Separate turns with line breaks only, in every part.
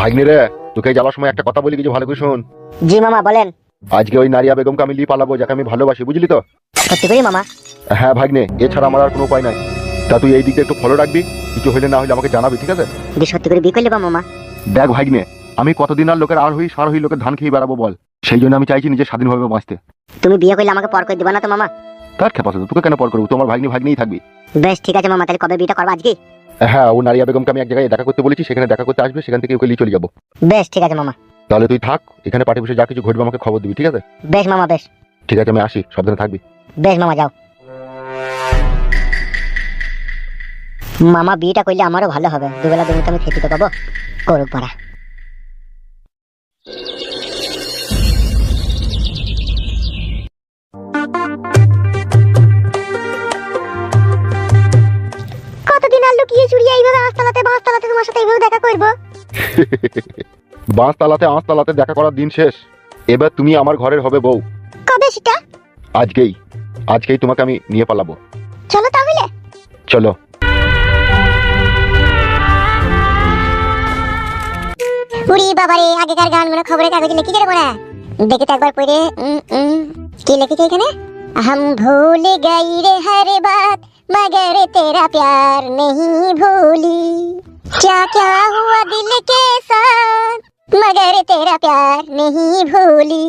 ভাগ্নে রে, তোকে যাওয়ার সময় একটা কথা বলি, কিছু ভালো করে শোন।
জি মামা বলেন।
আজকে ওই নারিয়া বেগমকে আমি লিয়ে পালাবো, যাকে আমি ভালোবাসি, বুঝলি তো?
সত্যি করি মামা?
হ্যাঁ ভাগ্নে, এছাড়া আমার আর কোনো উপায় নাই। তা তুই এই দিকটা একটু ফলো রাখবি, কিছু হইলে না হইলে আমাকে জানাবি, ঠিক আছে?
সত্যি করে বিয়ে করলে বা মামা?
দেখ ভাগ্নে, আমি কতদিন আর লোকের আর হই সার হই লোকের ধান খেয়ে বেড়াবো বল? সেই জন্য আমি চাইছি নিজে স্বাধীনভাবে বাঁচতে।
তুমি বিয়ে করলে আমাকে পর করে দিবা না তো মামা?
তার খেপা তোকে কেন পর করবো? তোমার ভাগ্নেই থাকবি।
বেশ ঠিক আছে মামা, তাহলে কবে বিয়েটা করবো? আজকে?
হ্যাঁ, ও নারিয়া বেগমকে আমি এক জায়গায় দেখা করতে বলেছি, সেখানে দেখা করতে আসবে, সেখান থেকে ওকে নিয়ে চলে যাবো।
বেশ ঠিক আছে মামা।
তাহলে তুই থাক এখানে, পার্টি বসে যা কিছু ঘটবে আমাকে খবর দিবি, ঠিক আছে?
বেশ মামা বেশ।
ঠিক আছে, আমি আসি, সাবধানে থাকবি।
বেশ মামা যাও। মামা বিয়েটা করলে আমারও ভালো হবে, দুবেলা দুমুঠো আমি খেতে তো পাবো। করুক পারা। কতদিন আর লুকিয়ে চুরিয়ে এইভাবে আঁশতলাতে তোমার সাথে এইভাবে দেখা করবো?
আঁশতলাতে দেখা করার দিন শেষ। এবার তুমি আমার ঘরের হবে বউ।
কবে সেটা?
আজকেই তোমাকে আমি নিয়ে পালাবো।
চলো তাহলে।
চলো।
উড়ি বাবারে, আগেকার গানগুলো খবরের কাগজে লিখে দেবো না, দেখে তো একবার পড়ে। কি লিখেছে এখানে? हम भूल गई रे हर बात मगर तेरा प्यार नहीं भूली, क्या क्या हुआ दिल के साथ मगर तेरा प्यार नहीं भूली।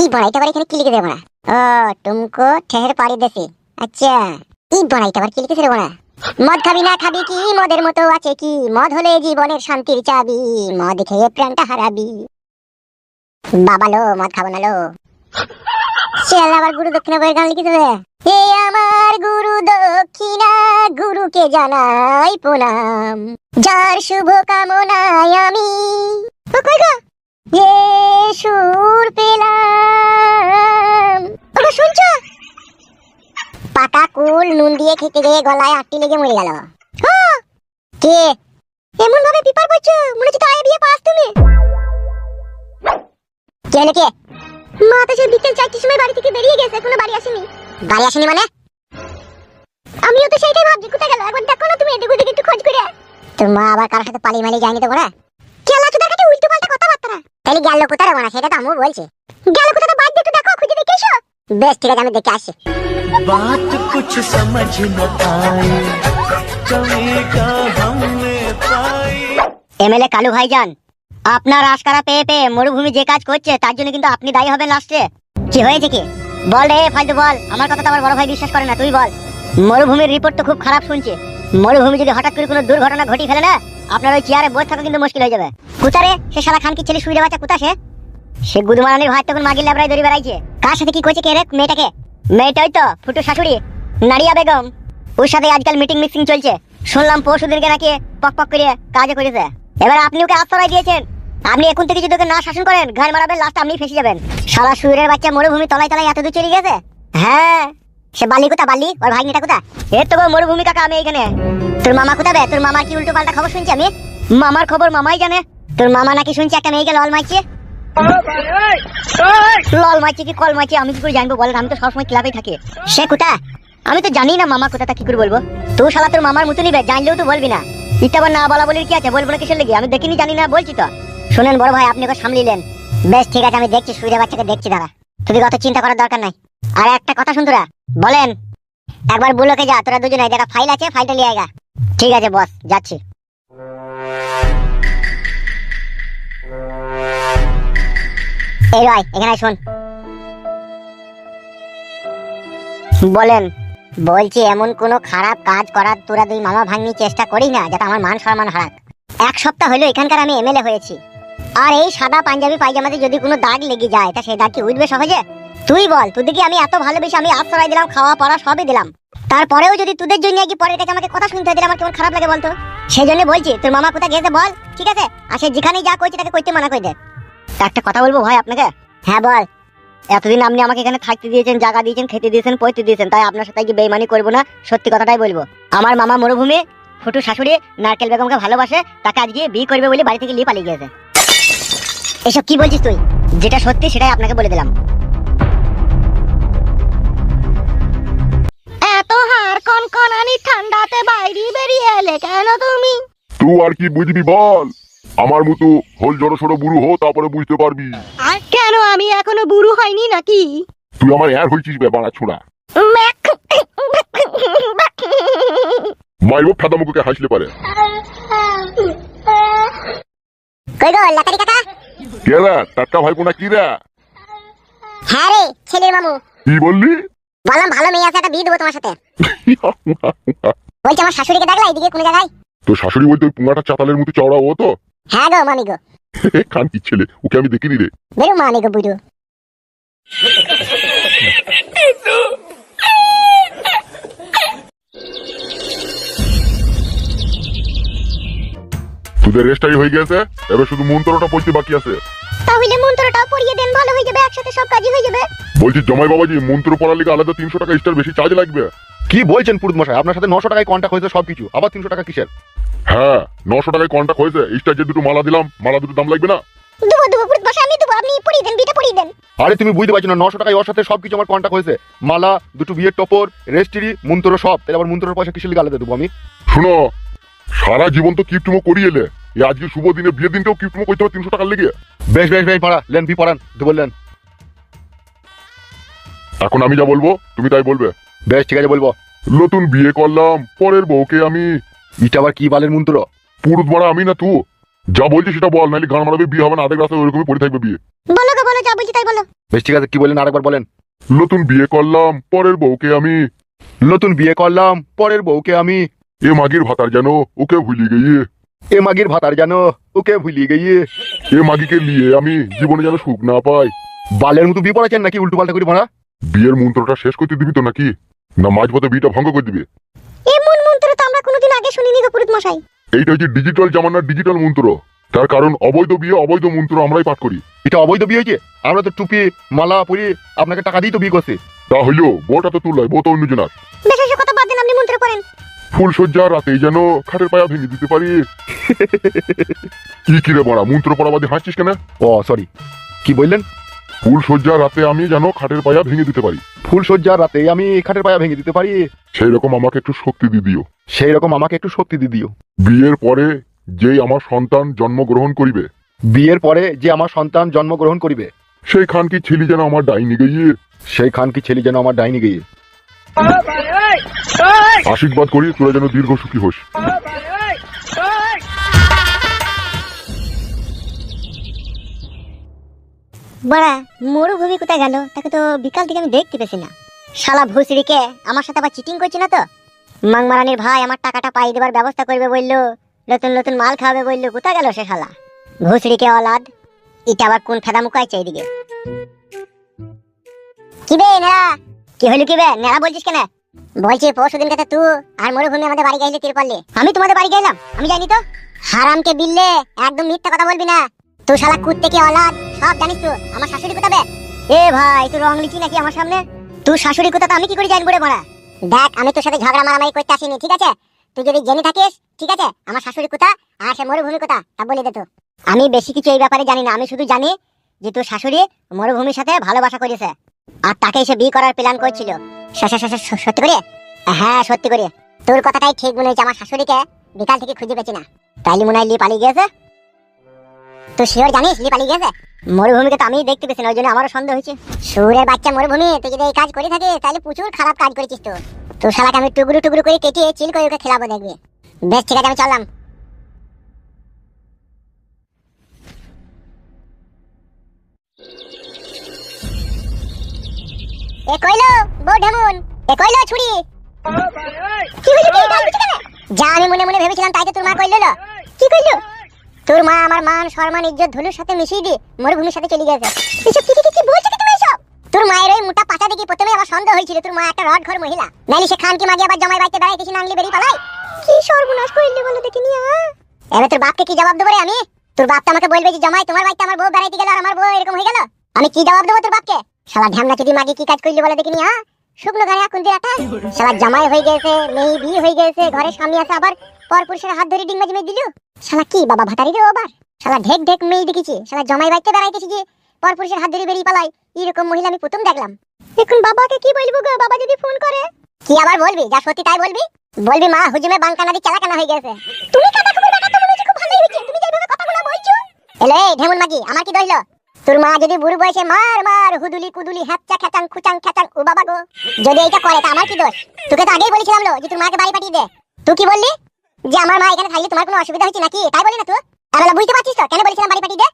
ई बड़ाईটা আবার এখানে কি লিখে দেবো না? ও तुमको ठहर पाड़ी देसी। আচ্ছা, এই বড়াইটা আবার কি লিখেছে রে বড়া? মদ খাবি না খাবি কি, মদের মতো আছে কি, মদ হলে জীবনের শান্তির চাবি, মদ খেয়ে প্রাণটা হারাবি। বাবা লো, মদ খাবো না লো। চল আবার গুরু দক্ষিণা বইয়ের গান লিখে দেবে। হে আমার গুরু দক্ষিণা, গুরুকে জানাই প্রণাম, যার শুভ কামনায় আমি এ সুর পেলাম। ওগো শুনছো? পাকা কুল নুন দিয়ে খেতে গিয়ে গলায় আটটি লেগে মরে গেল। কে এমন ভাবে পিপার পড়ছো, মনে হচ্ছে তাই বিয়ে পাস তুমি। কে কে? মা তো সেই বিকেল 4টার সময় বাড়ি থেকে বেরিয়ে গেছে, এখনো বাড়ি আসেনি। বাড়ি আসেনি মানে? আমিও তো সেইটাই ভাবছি, কোথায় গেল একবার দেখো না তুমি, এদিক ওদিক একটু খোঁজ করে। তোর মা আবার কার সাথে পালিয়ে মালিয়ে যায়নি তো বড়া? কেলা তো দেখাতে উল্টো পাল্টা কথাবার্তা। তাহলে গেল কোথায় বড়া? সেটা তো আমিও বলছি। গেল কোথায় বাদ দিয়ে একটু দেখো, খুঁজে দেখে এসো। বেশ ঠিক আছে, আমি দেখে আসি।
बात कुछ समझ न आए, कमी का हमने पाई।
এমএলএ কালু ভাইজান, আপনার আশকারা পেয়ে পেয়ে মরুভূমি যে কাজ করছে তার জন্য কিন্তু আপনি দায়ী হবেন লাস্টে। কি হয়েছে কি বল রে ফালতু বল, আমার কথা তো আমার বড় ভাই বিশ্বাস করে না, তুই বল। মরুভূমির রিপোর্ট তো খুব খারাপ শুনছি। মরুভূমি যদি হঠাৎ করে কোনো দুর্ঘটনা ঘটি ফেলে না, আপনার ওই চেয়ারে বসে থাকা কিন্তু মুশকিল হয়ে যাবে। কুতারে সে শালা খান কি ছেলে শুইরে বাচ্চা কুতা সে গুদমারানির ভাই তখন মাগির ল্যাবরায় দড়ি বেড়াইছে। কার সাথে কি করছে কে রে মেয়েটাকে? মেয়েটাই তো ফুটু শাশুড়ি নারিয়া বেগম, ওর সাথে আজকাল মিটিং মিক্সিং চলছে। শুনলাম পরশু দিনকে নাকি পক পক করে কাজে করেছে। এবার আপনি ওকে আশ্রয় দিয়েছেন, আপনি এখন থেকে যদি ওকে না শাসন করেন ঘাড় মারাবেন, লাস্ট আপনি ফেসে যাবেন। শালা শুয়োরের বাচ্চা মরুভূমি তলায় তলায় এত দূর চলে গেছে। হ্যাঁ, সে বালি কোথা, বালি ওর ভাগ্নিটা কোথা? এর তো মরুভূমি কাকা আমি এখানে। তোর মামা কোথা বে? তোর মামার কি উল্টো পাল্টা খবর শুনছি আমি? মামার খবর মামাই জানে। তোর মামা নাকি শুনছি একটা মেয়েকে লল মারছে। লল মারছে কি কল মারছে আমি কি করে জানবো বলেন? আমি তো সবসময় ক্লাবেই থাকি। সে কোথা? আমি তো জানি না মামা কোথাটা, কি করে বলবো? তুই শালা তোর মামার মতো নিবে, জানলেও তো বলবি না। এটা আবার না বলা বলির কি আছে? বলবো না কিসের লেগে? আমি দেখিনি জানি না বলছি তো। শুনেন বড় ভাই, আপনি ওকে সামলিলেন। বেশ ঠিক আছে, আমি দেখছি সুইরে বাচ্চাকে দেখছি দাঁড়া, তুমি অত চিন্তা করার দরকার নাই। আর একটা কথা শুন তোরা, বলেন একবার বুলোকে যা, তোরা দুজনে যেটা ফাইল আছে ফাইলটা নিয়ে আয়গা। ঠিক আছে বস, যাচ্ছি। এই রাই এখানে শোন। বলেন। বলছি এমন কোন খারাপ কাজ করার তোরা দুই মামা ভাগ্নি চেষ্টা করি না যাতে আমার মান সম্মান হারাক। এক সপ্তাহ হলো এখানকার আমি এমএলএ হয়েছি, আর এই সাদা পাঞ্জাবি পায়জামাতে যদি কোনো দাগ লেগে যায় তা সেই দাগ কি উঠবে সহজে? তুই বল, তোদেরকে আমি এত ভালোবেসে আমি আশ্রয় দিলাম, খাওয়া পড়া সবই দিলাম, তারপরেও যদি তোদের জন্য কি পরের কাছে আমাকে কথা শুনতে হয়, আমার কেমন খারাপ লাগে বলতো? সেই জন্য বলছি তোর মামা কোথায় গেছে বল, ঠিক আছে? আর সে যেখানেই যা করছে তাকে করতে মানা করে দে। একটা কথা বলবো ভাই আপনাকে। হ্যাঁ বল। এতদিন আপনি আমাকে এখানে থাকতে দিয়েছেন, জায়গা দিয়েছেন, খেতে দিয়েছেন, পড়তে দিয়েছেন, তাই আপনার সাথে কি বেইমানি করবো না? সত্যি কথাটাই বলবো। আমার মামা মরুভূমি ফুটু শাশুড়ি নারকেল বেগমকে ভালোবাসে, তাকে আজকে বিয়ে করবে বলে বাড়ি থেকে নিয়ে পালিয়ে গেছে। এসব কি বলছিস তুই? যেটা সত্যি সেটাই আপনাকে বলে দিলাম। এত হার কনকনানি ঠান্ডাতে বাইরে বেরিয়ে এলে কেন তুমি?
তুই আর কি বুঝবি বল?
আমার মতো হল জড়সড় বুড়ো হো, তারপরে বুঝতে পারবি।
কেন আমি এখনো বুড়ো হয়নি নাকি?
তুই আমার এর হয়েছিস ব্যাপার ছোড়া। মাইব ফাদা মুখে হাসলে পারে।
কই গো লাকারি কাকা?
কে রে টাটকা ভাই কোনা কি রে?
হ্যাঁ রে ছেলের মামু।
কি বললি?
বললাম ভালো মেয়ে আছে, একটা বিয়ে দেবো তোমার সাথে। বলছি আমার শাশুড়িকে দেখলা এইদিকে কোন জায়গায়?
তোর শাশুড়ি বলতে ওই পুঙ্গাটা চাতালের মতো চওড়া ও তো?
হ্যাঁ গো মামি গো।
খান কি ছেলে, ওকে আমি দেখিনি রে।
বেরো মামি গো বুড়ো।
তোদের রেস্টাই হয়ে গেছে, এবার শুধু মন্ত্রটা পড়তে বাকি আছে।
তাহলে মন্ত্রটা পড়িয়ে দেন, ভালো হয়ে যাবে, একসাথে সব কাজই হয়ে যাবে।
বলছি জমাই বাবাজি, মন্ত্র পড়ার লিগে আলাদা 300 টাকা এক্সট্রা বেশি চার্জ লাগবে।
কি বলছেন পুরুত মশাই? আপনার সাথে 900 টাকায় কন্টাক্ট হয়েছে সবকিছু, আবার 300 টাকা কিসের?
হ্যাঁ 900 টাকায় কন্ট্যাক্ট হয়েছে, এক্সট্রা যে দুটো মালা দিলাম, মালা দুটো দাম লাগবে না?
দেবো দেবো পুরুত বসে, আমি দেবো, আপনি পড়িয়ে দেন, বিটা পড়িয়ে দেন।
আরে তুমি বুঝতে পারছো না, 900 টাকায় ওর সাথে সবকিছু আমার কন্টাক্ট হয়েছে, মালা, দুটো বিয়ের টপর, রেস্ট্রি, মন্ত্র সব। তাহলে আবার মন্ত্রের পয়সা কিসের লিগে আলাদা দেবো আমি?
শোনো, সারা জীবন তো কিপটুমো করিয়ে এলে, এই আজকে শুভ দিনে বিয়ের দিনটাও কিপটুমো করতে হবে 300 টাকার লেগে।
বেশ বেশ বেশ পাড়া লেন, ভি পড়ান তো বললেন।
এখন আমি যা বলবো তুমি তাই বলবে।
বেশ ঠিক আছে বলবো।
নতুন বিয়ে করলাম, পরের বউকে আমি।
এটা আবার কি বালের মন্ত্র?
পুরুত মারা আমি না তুই? যা বলছিস সেটা বল, নাহলে গান মারাবে, বিয়ে হবে না, আধেক রাস্তায় ওইরকমই পড়ে থাকবে বিয়ে।
বলো গো বলো, যা বলছি তাই বলো।
বেশ ঠিক আছে, কি বললেন আরেকবার বলেন।
নতুন বিয়ে করলাম, পরের বউকে আমি।
নতুন বিয়ে করলাম, পরের বউকে আমি।
এ মাগির ভাতার যেন ওকে ভুলি গিয়ে।
এ মাগির ভাতার জানো ওকে ভুলিয়ে গিয়ে।
এ মাগিকে নিয়ে আমি জীবনে যেন সুখ না পাই।
বালের মতো বিয়ে পড়াচ্ছেন নাকি উল্টো পাল্টা করে মারা?
বিয়ের মন্ত্রটা শেষ করতে দিবি তো নাকি, না মাঝপথে বিয়েটা ভঙ্গ করে দিবি?
এমন মন্ত্র তো আমরা কোনোদিন আগে শুনিনি গো পুরুত মশাই।
এইটা হচ্ছে ডিজিটাল জামানার ডিজিটাল মন্ত্র। তার কারণ অবৈধ বিয়ে অবৈধ মন্ত্র আমরাই পাঠ করি।
এটা অবৈধ বিয়ে হয়েছে? আমরা তো টুপি মালা পরি আপনাকে টাকা দিয়ে তো বিয়ে করছি।
তা হইলেও বউটা তো তুই লয়, বউ তো অন্যজনার।
বেশ এসব কথা বাদ দেন, আপনি মন্ত্র পড়েন।
ফুল সজ্জা রাতেই যেন খাটের পায়া ভেঙে দিতে পারি। কি কিরে বড়া, মন্ত্র পড়া বাদে হাসছিস কেন?
ও সরি, কি বললেন?
ফুল সজ্জা রাতে আমি যেন খাটের পায়া ভেঙে দিতে পারি।
ফুল সজ্জার রাতে আমি খাটের পায়া ভেঙে দিতে পারি।
সেই রকম আমাকে একটু শক্তি দিয়ে দিও।
সেই রকম আমাকে একটু শক্তি দিয়ে দিও।
বিয়ের পরে যেই আমার সন্তান জন্মগ্রহণ করিবে,
বিয়ের পরে যে আমার সন্তান জন্মগ্রহণ করিবে,
সেই খান কি ছেলে যেন আমার ডাইনি গিয়ে।
সেই খান কি ছেলে যেন আমার ডাইনি গিয়ে।
আশীর্বাদ করি তোরা যেন দীর্ঘ সুখী হোস।
বড়া মরুভূমি কোথায় গেল? তাকে তো বিকাল থেকে আমি দেখতে পেছি না। শালা ভুসড়িকে আমার সাথে আবার চিটিং করছে না তো? মাংমারানির ভাই আমার টাকাটা পাই দেবার ব্যবস্থা করবে বললো, নতুন নতুন মাল খাওয়াবে বললো, কোথায় গেল সে শালা ভুসড়িকে অলাদ? এটা আবার কোন ফেদা মুখাইছে এইদিকে? কি বে নেড়া? কি হইলো কি বে নেড়া বলছিস কেন? বলছি পরশুদিন কাছে তুই আর মরুভূমি আমাদের বাড়ি গেলে তিরপল নিয়ে। আমি তোমাদের বাড়ি গেলাম? আমি যাইনি তো। হারামকে বিললে একদম মিথ্যা কথা বলবি না। তুই শালা কুত্তে কি অলাদ, সব জানিস তুই। আমার শাশুড়ি কোথা বে? এ ভাই তুই রং লিখি নাকি আমার সামনে? তুই শাশুড়ি কোথা তো আমি কি করে জানবো রে বড়া? দেখ আমি তোর সাথে ঝগড়া মারামারি করতে আসিনি, ঠিক আছে? তুই যদি জেনে থাকিস ঠিক আছে আমার শাশুড়ি কোথা আর সে মরুভূমি কোথা তা বলে দে তো। আমি বেশি কিছু এই ব্যাপারে জানি না, আমি শুধু জানি যে তোর শাশুড়ি মরুভূমির সাথে ভালোবাসা করেছে আর তাকে এসে বিয়ে করার প্ল্যান করছিল। সত্যি করে? হ্যাঁ সত্যি করে। তোর কথাটাই ঠিক মনে হয়েছে, আমার শাশুড়িকে বিকাল থেকে খুঁজে পেছি না, তাইলে মনে হয় লি পালিয়ে গেছে। তুই শিওর জানিস লি পালিয়ে গেছে? মরুভূমিকে তো আমি দেখতে পেছি না, ওই জন্য আমারও সন্দেহ হয়েছে। সুরের বাচ্চা মরুভূমি, তুই যদি এই কাজ করে থাকিস তাহলে প্রচুর খারাপ কাজ করেছিস। তো তোর শালাকে আমি টুকরো টুকরো করে কেটে চিল করে ওকে খেলাবো, দেখবি। বেশ ঠিক আছে আমি চললাম। এ কইলো বউ ঢেমুন, এ কইলো ছুরি। কি হইলো কি ডাকছিস কেন? যা আমি মনে মনে ভেবেছিলাম তাই তো তোর মা কইলো। কি কইলো? তোর মা আমার মান সম্মান ইজ্জত ধুলুর সাথে মিশিয়ে দিয়ে মরুভূমির সাথে চলে গেছে। এসব কি বলছো কি তুমি এসব? তোর মায়ের ওই মোটা পাছা দেখি প্রথমে আমার সন্দেহ হয়েছিল তোর মা একটা রড ঘর মহিলা, নাইলে সে খানকে মাগি আবার জামাই বাড়িতে বেড়াইতেছি নাংলি বেরি পালাই। কি সর্বনাশ কইলি বলো দেখিনি। এবার তোর বাপকে কি জবাব দেবো রে আমি? তোর বাপ তো আমাকে বলবে যে জামাই তোমার বাড়িতে আমার বউ বেড়াইতে গেল আর আমার বউ এরকম হয়ে গেল, আমি কি জবাব দেবো তোর বাপকে? শালা ঢ্যামনা চুদি মাগি কি কাজ করলি বলে দেখিনি। শুকনো গায়ে এখন দিয়ে রাখা শালা জামাই হয়ে গেছে, মেয়ে বিয়ে হয়ে গেছে, ঘরে স্বামী আছে, আবার পর পুরুষের হাত ধরে ডিঙ্গা জমে দিল। শালা কি বাবা ভাতারি রে আবার? শালা ঢেক ঢেক মেয়ে দেখেছি, শালা জামাই বাড়িতে বেড়াইতেছি যে পর পুরুষের হাত ধরে বেরিয়ে পালাই, এরকম মহিলা আমি প্রথম দেখলাম। এখন বাবাকে কি বলবো গো? বাবা যদি ফোন করে? কি আবার বলবি? যা সত্যি তাই বলবি। বলবি মা হুজুমে বাঙ্কানা দি চালাকানা হয়ে গেছে। তুমি কাটা খবর বেটা তো মনে হচ্ছে খুব ভালোই হয়েছে, তুমি যেভাবে কথাগুলো এলে এই ঢেমুন মাগি, আমার কি দইলো? তোর মা যদি বুড়ো বয়সে মার মার হুদুলি কুদুলি হ্যাপচা খেচাং খুচাং খেচাং ও বাবা গো, যদি এইটা করে তা আমার কি দোষ? তোকে তো আগেই বলেছিলাম লো যে তোর মাকে বাড়ি পাঠিয়ে দে। তুই কি বললি? যে আমার মা এখানে থাকলে তোমার কোনো অসুবিধা হচ্ছে নাকি, তাই বলি না তুই? তাহলে বুঝতে পারছিস তো কেন বলেছিলাম বাড়ি পাঠিয়ে দে?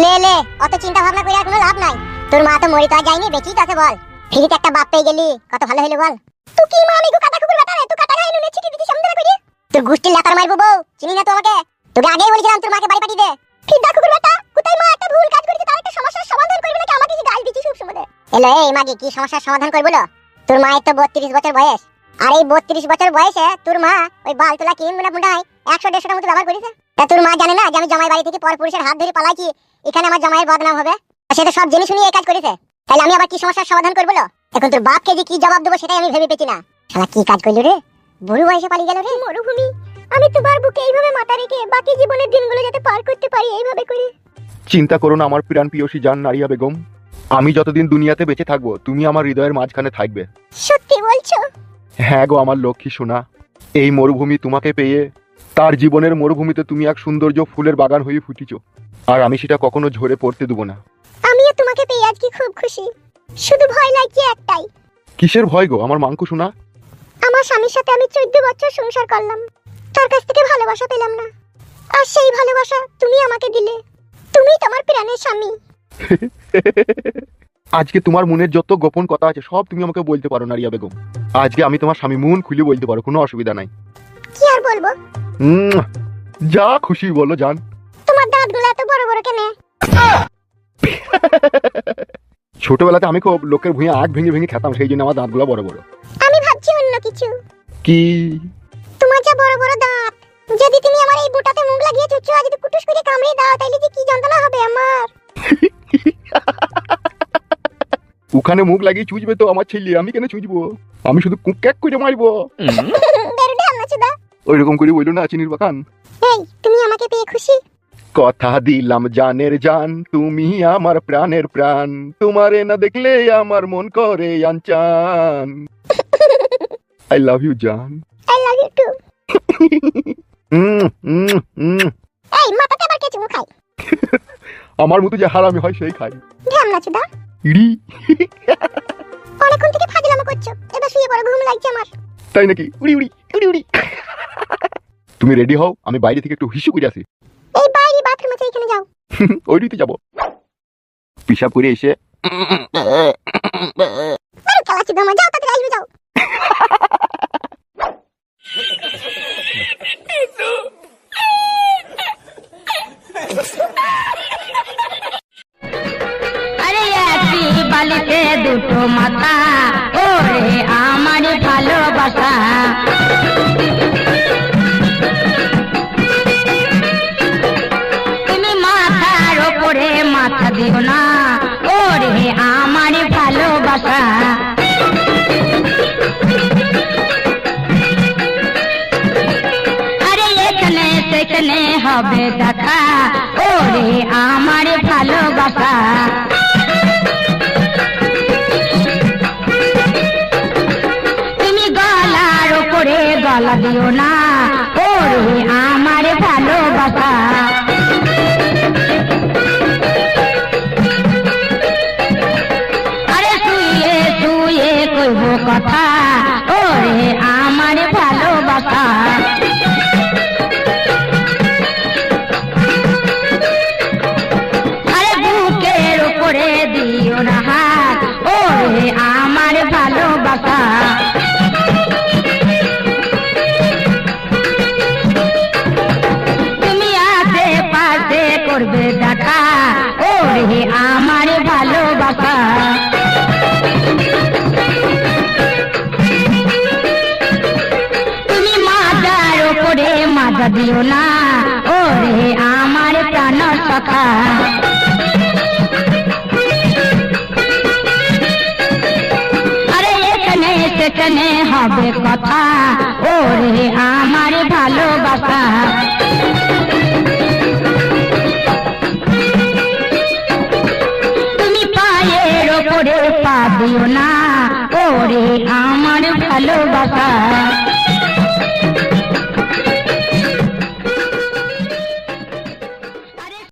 লে লে, অত চিন্তা ভাবনা করে আর কোনো লাভ নাই। তোর মা তো মরি তো আর যায়নি, বেঁচেই তো আছে বল। ফ্রিতে একটা বাপ পেয়ে গেলি, কত ভালো হলো বল। তুই কি মা আমি গো কাটা কুকুর বেটা রে, তুই কাটা গায়ে নুনে ছিটি দিতে সামনে করি। তোর গুষ্টির লাতার মারবো বউ, চিনি না তো আমাকে? তোকে আগেই বলেছিলাম তোর মাকে বাড়ি পাঠিয়ে দে। ফিদা কুকুর বেটা, কোথায় মা একটা ভুল কাজ করেছে তার একটা সমস্যার সমাধান করবে নাকি আমাকে কি গাল দিছিস সব সময়? এলো এই মাগি, কি সমস্যার সমাধান করব বলো? তোর মায়ের তো 32 বছর বয়স, আর এই 32 বছর বয়সে তোর মা ওই বালতলা কিনগুনা মুন্ডাই 100-150 টার মতো ব্যবহার করেছে। তা তোর মা জানে না যে আমি জামাই বাড়ি থেকে পরপুরুষের হাত ধরে পালাইছি, এখানে আমার জামাইয়ের বদনাম হবে? সে তো সব জেনে শুনে এই কাজ করেছে, তাহলে আমি আবার কি সমস্যার সমাধান করব বলো? এখন তোর বাপকে যে কি জবাব দেবো সেটাই আমি ভেবে পেছি না। শালা কি কাজ করলি রে, বুড়ো বয়সে পালিয়ে গেল রে। মরুভূমি, আমি তোমার বুকে এইভাবে মাথা রেখে বাকি জীবনের দিনগুলো যাতে পার করতে পারি এইভাবে করি।
চিন্তা করো না আমার প্রাণ প্রিয়সী জান নারিয়া বেগম, আমি যতদিন দুনিয়াতে বেঁচে থাকবো তুমি আমার হৃদয়ের মাঝখানে থাকবে।
সত্যি বলছো?
হ্যাঁ গো আমার লক্ষ্মী সোনা, এই মরুভূমি তোমাকে পেয়ে তার জীবনের মরুভূমিতে তুমি এক সৌন্দর্য ফুলের বাগান হয়ে ফুটিছো, আর আমি সেটা কখনো ঝরে পড়তে দেবো না।
আমিও তোমাকে পেয়ে আজকে খুব খুশি, শুধু ভয় লাগছে একটাই।
কিসের ভয় গো আমার মাংকু সোনা?
আমার স্বামীর সাথে আমি 14 বছর সংসার করলাম, তার কাছ থেকে ভালোবাসা পেলাম না, আর সেই ভালোবাসা তুমি আমাকে দিলে। তুমি তোমার প্রাণের স্বামী।
আজকে তোমার মনের যত গোপন কথা আছে সব তুমি আমাকে বলতে পারো নারিয়া বেগম। আজকে আমি তোমার স্বামী, মন খুলে বলতে পারো, কোনো অসুবিধা নাই।
কি আর বলবো?
যা খুশি বলো জান।
তোমার দাঁতগুলো এত বড় বড় কেন?
ছোটবেলাতে আমি খুব লোকের ভুঁয়ে আখ ভেঙে ভেঙে খেতাম, সেই জন্য আমার দাঁতগুলো বড় বড়।
আমি ভাবছি অন্য কিছু।
কি?
তোমার যা বড় বড় দাঁত, যদি তুমি আমার এই বুটাতে মুখ লাগিয়ে চুচু আর যদি কুটুস করে কামড়ে দাও তাহলে যে কি যন্ত্রণা হবে আমার।
ওখানে মুখ লাগিয়ে চুজবে তো আমার ছেলে, আমি কেন চুজবো? আমি শুধু কুক্যাক করে মারবো।
বেরোডে আমরা চুদা।
ওই রকম করে বইলো না চিনির বাগান।
এই তুমি আমাকে পেয়ে খুশি?
কথা দিলাম জানের জান, তুমি আমার প্রাণের প্রাণ, তোমারে না দেখলে আমার মন করে আনচান। আই লাভ ইউ জান।
I love you too. এই মাথাতে আবার কে চুমু খাই?
আমার মতো যে হারামি হয় সেই খাই।
ঢামনা চুদা।
ইড়ি।
অনেকক্ষণ থেকে ফাজলামো করছো, এবার শুয়ে পড়ো, ঘুম লাগছে আমার।
তাই নাকি? উড়ি উড়ি উড়ি উড়ি। তুমি রেডি হও, আমি বাইরে থেকে একটু হিসু করে আসি।
এই বাইরে বাথরুম আছে, এখানে যাও।
ওইদিকে যাবো। পিসাব করে এসে
আরে খেলা চুদা মা, যাও তাড়াতাড়ি আসবে, যাও।
আরে একই বালিতে দুটো মাথা, ওরে আমার ভালোবাসা। তুমি মাথার ওপরে মাথা দিও না, ওরে আমার ভালোবাসা। আরে এখানে সেখানে হবে দেখা, ওরে আমার ভালোবাসা। তুমি গলার ওপরে গলা দিও না, ওরে আমার ভালোবাসা। আরে শুয়ে শুয়ে কইব কথা, ওরে আমার ভালোবাসা। আরে বুকের উপরে দিও না হাত, ওরে আমার ভালোবাসা। তুমি আশেপাশে করবে দেখা, ওরে আমার ভালোবাসা। তুমি মাথার ওপরে মাথা দিও না, ওরে আমার প্রাণ সখা। আরে এখানে সেখানে হবে কথা, ওরে আমার ভালোবাসা। তুমি পায়ের ওপরে পা দিও না, ওরে আমার ভালোবাসা।